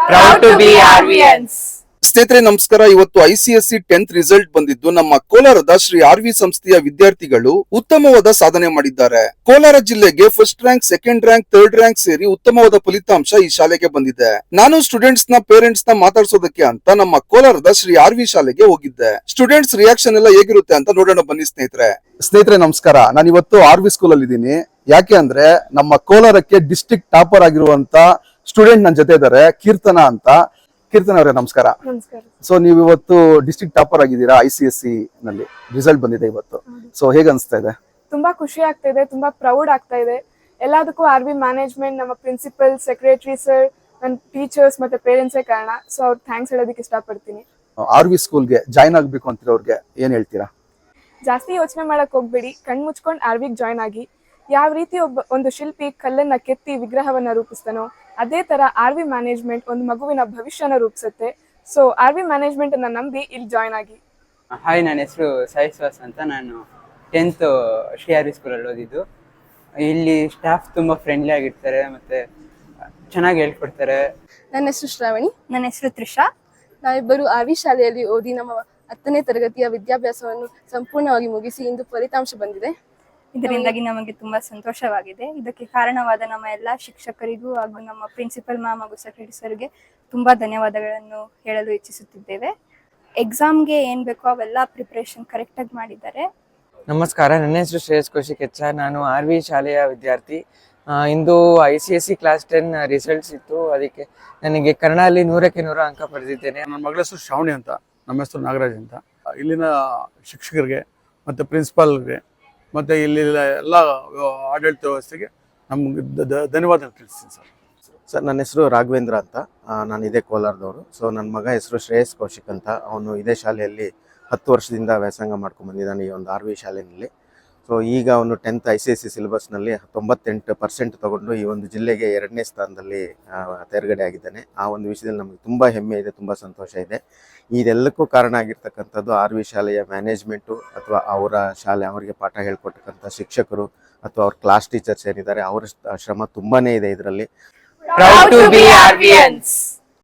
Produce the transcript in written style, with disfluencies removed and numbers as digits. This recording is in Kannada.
Proud to be RVNs. ಸ್ನೇಹಿತರೆ ನಮಸ್ಕಾರ. ಇವತ್ತು ICSE 10th ರಿಸಲ್ಟ್ ಬಂದಿದ್ದು ನಮ್ಮ ಕೋಲಾರದ ಶ್ರೀ RV ಸಂಸ್ಥೆಯ ವಿದ್ಯಾರ್ಥಿಗಳು ಉತ್ತಮವಾದ ಸಾಧನೆ ಮಾಡಿದ್ದಾರೆ. ಕೋಲಾರ ಜಿಲ್ಲೆಗೆ first rank, second rank, third rank ಸೇರಿ ಉತ್ತಮವಾದ ಫಲಿತಾಂಶ ಈ ಶಾಲೆಗೆ ಬಂದಿದೆ. ನಾನು ಸ್ಟೂಡೆಂಟ್ಸ್ ನ ಪೇರೆಂಟ್ಸ್ ನ ಮಾತಾಡ್ಸೋದಕ್ಕೆ ಅಂತ ನಮ್ಮ ಕೋಲಾರದ ಶ್ರೀ RV ಶಾಲೆಗೆ ಹೋಗಿದ್ದೆ. ಸ್ಟೂಡೆಂಟ್ಸ್ ರಿಯಾಕ್ಷನ್ ಎಲ್ಲ ಹೇಗಿರುತ್ತೆ ಅಂತ ನೋಡೋಣ ಬನ್ನಿ ಸ್ನೇಹಿತರೆ ನಮಸ್ಕಾರ. ನಾನು ಇವತ್ತು RV ಸ್ಕೂಲ್ ಅಲ್ಲಿ ಇದ್ದೀನಿ. ಯಾಕೆ ಅಂದ್ರೆ ನಮ್ಮ ಕೋಲಾರಕ್ಕೆ ಡಿಸ್ಟ್ರಿಕ್ಟ್ ಟಾಪರ್ ಆಗಿರುವಂತ ಸ್ಟೂಡೆಂಟ್ ನನ್ನ ಜೊತೆ ಇದ್ದಾರೆ, ಕೀರ್ತನ ಅಂತ. ಕೀರ್ತನ ಅವರೇ ನಮಸ್ಕಾರ. ಸೊ ನೀವು ಇವತ್ತು ಡಿಸ್ಟ್ರಿಕ್ಟ್ ಟಾಪರ್ ಆಗಿದ್ದೀರಾ, ICSE ನಲ್ಲಿ ರಿಸಲ್ಟ್ ಬಂದಿದೆ ಇವತ್ತು. ಸೊ ಹೇಗೆ ಅನಿಸ್ತಾ ಇದೆ? ತುಂಬಾ ಖುಷಿ ಆಗ್ತಾ ಇದೆ, ತುಂಬಾ ಪ್ರೌಡ್ ಆಗ್ತಾ ಇದೆ. ಎಲ್ಲದಕ್ಕೂ RV ಮ್ಯಾನೇಜ್ಮೆಂಟ್, ನಮ್ಮ ಪ್ರಿನ್ಸಿಪಲ್, ಸೆಕ್ರೆಟರಿ ಸರ್, ನನ್ನ ಟೀಚರ್ಸ್ ಮತ್ತೆ ಪೇರೆಂಟ್ಸೇ ಕಾರಣ. ಸೊ ಅವ್ರು ಥ್ಯಾಂಕ್ಸ್ ಹೇಳೋದಕ್ಕೆ ಇಷ್ಟಪಡ್ತೀನಿ. RV ಸ್ಕೂಲ್ಗೆ ಜಾಯ್ನ್ ಆಗ್ಬೇಕು ಅಂತಿರೋರ್ಗೆ ಏನ್ ಹೇಳ್ತೀರಾ? ಜಾಸ್ತಿ ಯೋಚನೆ ಮಾಡಕ್ ಹೋಗ್ಬೇಡಿ, ಕಣ್ ಮುಚ್ಕೊಂಡು RVಗೆ ಜಾಯ್ನ್ ಆಗಿ. ಯಾವ ರೀತಿ ಒಂದು ಶಿಲ್ಪಿ ಕಲ್ಲನ್ನ ಕೆತ್ತಿ ವಿಗ್ರಹವನ್ನ ರೂಪಿಸ್ತಾನೋ ಅದೇ ತರ RV ಮ್ಯಾನೇಜ್ಮೆಂಟ್ ಒಂದು ಮಗುವಿನ ಭವಿಷ್ಯನ ರೂಪಿಸುತ್ತೆ. ಸೊ RV ಮ್ಯಾನೇಜ್ಮೆಂಟ್ ಅನ್ನ ನಂಬಿ ಇಲ್ಲಿ ಜಾಯ್ನ್ ಆಗಿ. ಹಾಯ್, ನನ್ನ ಹೆಸರು ಸಾಯಿಶ್ವಾಸ್ ಅಂತ. ನಾನು 10th ಶ್ರೀ RV ಸ್ಕೂಲಲ್ಲಿ ಓದಿದ್ದು. ಇಲ್ಲಿ ಸ್ಟಾಫ್ ತುಂಬ ಫ್ರೆಂಡ್ಲಿ ಆಗಿರ್ತಾರೆ ಮತ್ತು ಚೆನ್ನಾಗಿ ಹೇಳ್ಕೊಡ್ತಾರೆ. ನನ್ನ ಹೆಸರು ಶ್ರಾವಣಿ. ನನ್ನ ಹೆಸರು ತ್ರಿಷಾ. ನಾವಿಬ್ಬರು RV ಶಾಲೆಯಲ್ಲಿ ಓದಿ ನಮ್ಮ 10ನೇ ತರಗತಿಯ ವಿದ್ಯಾಭ್ಯಾಸವನ್ನು ಸಂಪೂರ್ಣವಾಗಿ ಮುಗಿಸಿ ಇಂದು ಫಲಿತಾಂಶ ಬಂದಿದೆ. ಇದರಿಂದಾಗಿ ನಮಗೆ ತುಂಬಾ ಸಂತೋಷವಾಗಿದೆ. ಇದಕ್ಕೆ ಕಾರಣವಾದ ನಮ್ಮ ಎಲ್ಲ ಶಿಕ್ಷಕರಿಗೂ ಹಾಗೂ ನಮ್ಮ ಪ್ರಿನ್ಸಿಪಲ್ ಮ್ಯಾಮ್ ಹಾಗೂ ಸೆಕ್ರೆಟರಿ ಸರ್ಗೆ ತುಂಬಾ ಧನ್ಯವಾದಗಳನ್ನು ಹೇಳಲು ಇಚ್ಛಿಸುತ್ತಿದ್ದೇವೆ. ಎಕ್ಸಾಮ್ಗೆ ಏನ್ ಬೇಕೋ ಅವೆಲ್ಲ ಪ್ರಿಪರೇಷನ್ ಕರೆಕ್ಟ್ ಆಗಿ ಮಾಡಿದ್ದಾರೆ. ನಮಸ್ಕಾರ, ನನ್ನ ಹೆಸರು ಶ್ರೇಯಸ್ ಕೌಶಿಕ್ ಹೆಚ್ಚ. ನಾನು RV ಶಾಲೆಯ ವಿದ್ಯಾರ್ಥಿ. ಇಂದು ICSE ಕ್ಲಾಸ್ 10 ರಿಸಲ್ಟ್ಸ್ ಇತ್ತು. ಅದಕ್ಕೆ ನನಗೆ ಕನ್ನಡದಲ್ಲಿ 100ಕ್ಕೆ 100 ಅಂಕ ಪಡೆದಿದ್ದೇನೆ. ನನ್ನ ಮಗಳ ಹೆಸರು ಶ್ರಾವಣಿ ಅಂತ, ನಮ್ಮ ಹೆಸರು ನಾಗರಾಜ್ ಅಂತ. ಇಲ್ಲಿನ ಶಿಕ್ಷಕರಿಗೆ ಮತ್ತು ಪ್ರಿನ್ಸಿಪಾಲ್ಗೆ ಮತ್ತು ಇಲ್ಲಿ ಎಲ್ಲ ಆಡಳಿತ ವ್ಯವಸ್ಥೆಗೆ ನಮ್ಗೆ ಧನ್ಯವಾದ ತಿಳಿಸ್ತೀನಿ ಸರ್. ನನ್ನ ಹೆಸರು ರಾಘವೇಂದ್ರ ಅಂತ, ನಾನು ಇದೇ ಕೋಲಾರದವರು. ಸೊ ನನ್ನ ಮಗ ಹೆಸರು ಶ್ರೇಯಸ್ ಕೌಶಿಕ್ ಅಂತ. ಅವನು ಇದೇ ಶಾಲೆಯಲ್ಲಿ 10 ವರ್ಷದಿಂದ ವ್ಯಾಸಂಗ ಮಾಡ್ಕೊಂಡು ಬಂದಿದ್ದಾನೆ ಈ ಒಂದು RV ಶಾಲೆಯಲ್ಲಿ. ಸೊ ಈಗ ಅವನು 10th ICSE ಸಿಲೆಬಸ್ನಲ್ಲಿ 98% ತಗೊಂಡು ಈ ಒಂದು ಜಿಲ್ಲೆಗೆ 2ನೇ ಸ್ಥಾನದಲ್ಲಿ ತೇರ್ಗಡೆ ಆಗಿದ್ದಾನೆ. ಆ ಒಂದು ವಿಷಯದಲ್ಲಿ ನಮಗೆ ತುಂಬ ಹೆಮ್ಮೆ ಇದೆ, ತುಂಬ ಸಂತೋಷ ಇದೆ. ಇದೆಲ್ಲಕ್ಕೂ ಕಾರಣ ಆಗಿರ್ತಕ್ಕಂಥದ್ದು RV ಶಾಲೆಯ ಮ್ಯಾನೇಜ್ಮೆಂಟು ಅಥವಾ ಅವರ ಶಾಲೆ ಅವರಿಗೆ ಪಾಠ ಹೇಳ್ಕೊಡ್ತಕ್ಕಂಥ ಶಿಕ್ಷಕರು ಅಥವಾ ಅವ್ರ ಕ್ಲಾಸ್ ಟೀಚರ್ಸ್ ಏನಿದ್ದಾರೆ ಅವರ ಶ್ರಮ ತುಂಬಾ ಇದೆ ಇದರಲ್ಲಿ. Proud to be RVNs.